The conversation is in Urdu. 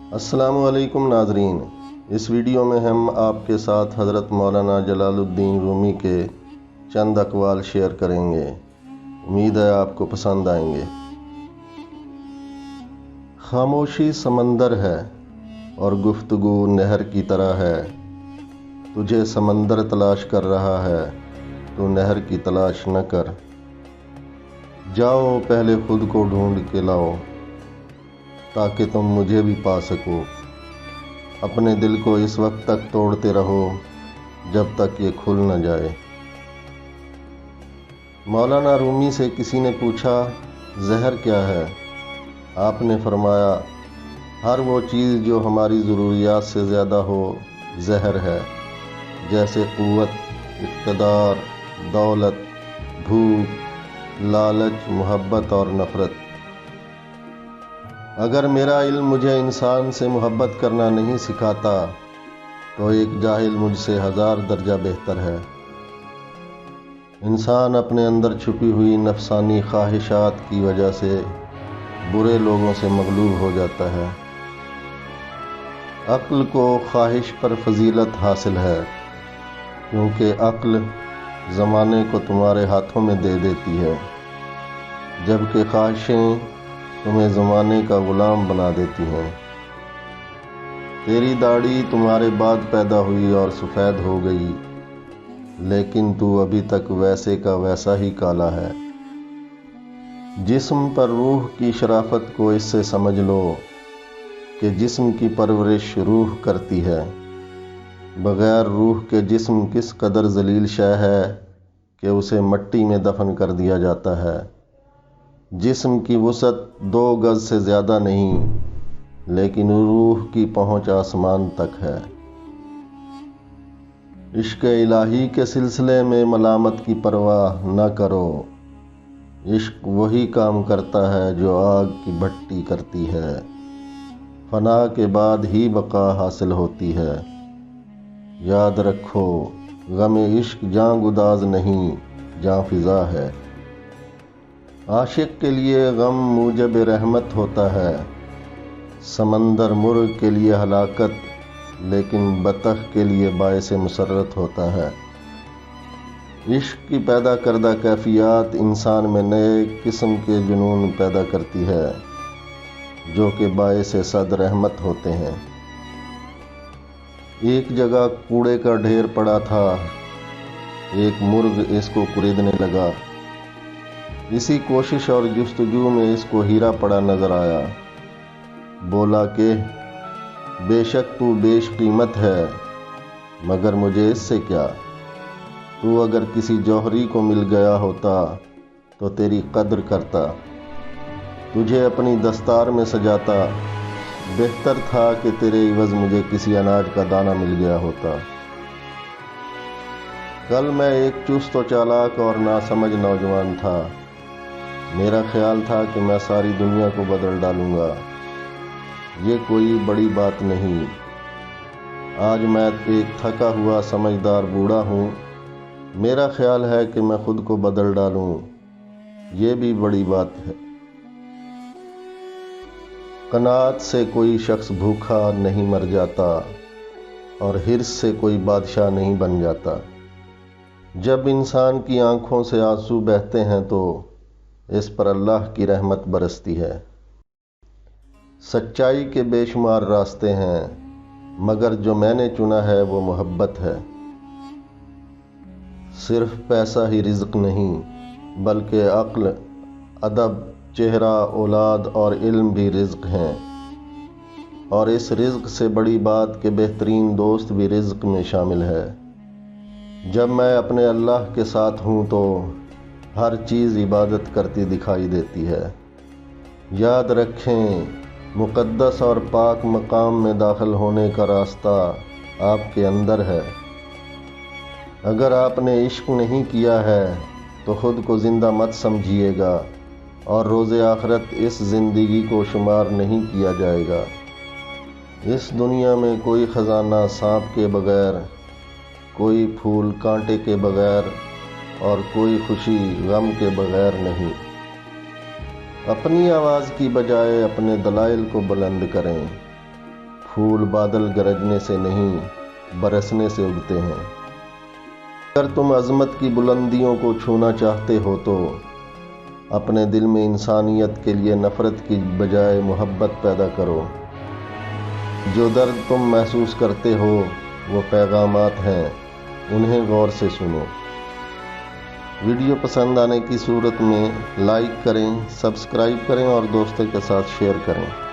السلام علیکم ناظرین، اس ویڈیو میں ہم آپ کے ساتھ حضرت مولانا جلال الدین رومی کے چند اقوال شیئر کریں گے۔ امید ہے آپ کو پسند آئیں گے۔ خاموشی سمندر ہے اور گفتگو نہر کی طرح ہے۔ تجھے سمندر تلاش کر رہا ہے، تو نہر کی تلاش نہ کر۔ جاؤ پہلے خود کو ڈھونڈ کے لاؤ، تاکہ تم مجھے بھی پا سکو۔ اپنے دل کو اس وقت تک توڑتے رہو جب تک یہ کھل نہ جائے۔ مولانا رومی سے کسی نے پوچھا، زہر کیا ہے؟ آپ نے فرمایا، ہر وہ چیز جو ہماری ضروریات سے زیادہ ہو زہر ہے، جیسے قوت، اقتدار، دولت، بھوک، لالچ، محبت اور نفرت۔ اگر میرا علم مجھے انسان سے محبت کرنا نہیں سکھاتا تو ایک جاہل مجھ سے 1000 درجہ بہتر ہے۔ انسان اپنے اندر چھپی ہوئی نفسانی خواہشات کی وجہ سے برے لوگوں سے مغلوب ہو جاتا ہے۔ عقل کو خواہش پر فضیلت حاصل ہے، کیونکہ عقل زمانے کو تمہارے ہاتھوں میں دے دیتی ہے، جبکہ خواہشیں تمہیں زمانے کا غلام بنا دیتی ہیں۔ تیری داڑھی تمہارے بعد پیدا ہوئی اور سفید ہو گئی، لیکن تو ابھی تک ویسے کا ویسا ہی کالا ہے۔ جسم پر روح کی شرافت کو اس سے سمجھ لو کہ جسم کی پرورش روح کرتی ہے۔ بغیر روح کے جسم کس قدر ذلیل شے ہے کہ اسے مٹی میں دفن کر دیا جاتا ہے۔ جسم کی وسعت 2 گز سے زیادہ نہیں، لیکن روح کی پہنچ آسمان تک ہے۔ عشق الہی کے سلسلے میں ملامت کی پرواہ نہ کرو۔ عشق وہی کام کرتا ہے جو آگ کی بھٹی کرتی ہے۔ فنا کے بعد ہی بقا حاصل ہوتی ہے۔ یاد رکھو، غم عشق جاں گداز نہیں، جاں فضا ہے۔ عاشق کے لیے غم موجب رحمت ہوتا ہے۔ سمندر مرغ کے لیے ہلاکت، لیکن بطخ کے لیے باعث مسرت ہوتا ہے۔ عشق کی پیدا کردہ کیفیات انسان میں نئے قسم کے جنون پیدا کرتی ہے، جو کہ باعث صد رحمت ہوتے ہیں۔ ایک جگہ کوڑے کا ڈھیر پڑا تھا، ایک مرغ اس کو کریدنے لگا۔ اسی کوشش اور جستجو میں اس کو ہیرا پڑا نظر آیا۔ بولا کہ بے شک تو بیش قیمت ہے، مگر مجھے اس سے کیا؟ تو اگر کسی جوہری کو مل گیا ہوتا تو تیری قدر کرتا، تجھے اپنی دستار میں سجاتا۔ بہتر تھا کہ تیرے عوض مجھے کسی اناج کا دانہ مل گیا ہوتا۔ کل میں ایک چست و چالاک اور ناسمجھ نوجوان تھا۔ میرا خیال تھا کہ میں ساری دنیا کو بدل ڈالوں گا۔ یہ کوئی بڑی بات نہیں۔ آج میں ایک تھکا ہوا سمجھدار بوڑھا ہوں۔ میرا خیال ہے کہ میں خود کو بدل ڈالوں، یہ بھی بڑی بات ہے۔ قناعت سے کوئی شخص بھوکا نہیں مر جاتا، اور حرص سے کوئی بادشاہ نہیں بن جاتا۔ جب انسان کی آنکھوں سے آنسو بہتے ہیں تو اس پر اللہ کی رحمت برستی ہے۔ سچائی کے بے شمار راستے ہیں، مگر جو میں نے چنا ہے وہ محبت ہے۔ صرف پیسہ ہی رزق نہیں، بلکہ عقل، ادب، چہرہ، اولاد اور علم بھی رزق ہیں۔ اور اس رزق سے بڑی بات کہ بہترین دوست بھی رزق میں شامل ہے۔ جب میں اپنے اللہ کے ساتھ ہوں تو ہر چیز عبادت کرتی دکھائی دیتی ہے۔ یاد رکھیں، مقدس اور پاک مقام میں داخل ہونے کا راستہ آپ کے اندر ہے۔ اگر آپ نے عشق نہیں کیا ہے تو خود کو زندہ مت سمجھیے گا، اور روز آخرت اس زندگی کو شمار نہیں کیا جائے گا۔ اس دنیا میں کوئی خزانہ سانپ کے بغیر، کوئی پھول کانٹے کے بغیر، اور کوئی خوشی غم کے بغیر نہیں۔ اپنی آواز کی بجائے اپنے دلائل کو بلند کریں۔ پھول بادل گرجنے سے نہیں برسنے سے اگتے ہیں۔ اگر تم عظمت کی بلندیوں کو چھونا چاہتے ہو تو اپنے دل میں انسانیت کے لیے نفرت کی بجائے محبت پیدا کرو۔ جو درد تم محسوس کرتے ہو وہ پیغامات ہیں، انہیں غور سے سنو۔ ویڈیو پسند آنے کی صورت میں لائک کریں، سبسکرائب کریں اور دوستوں کے ساتھ شیئر کریں۔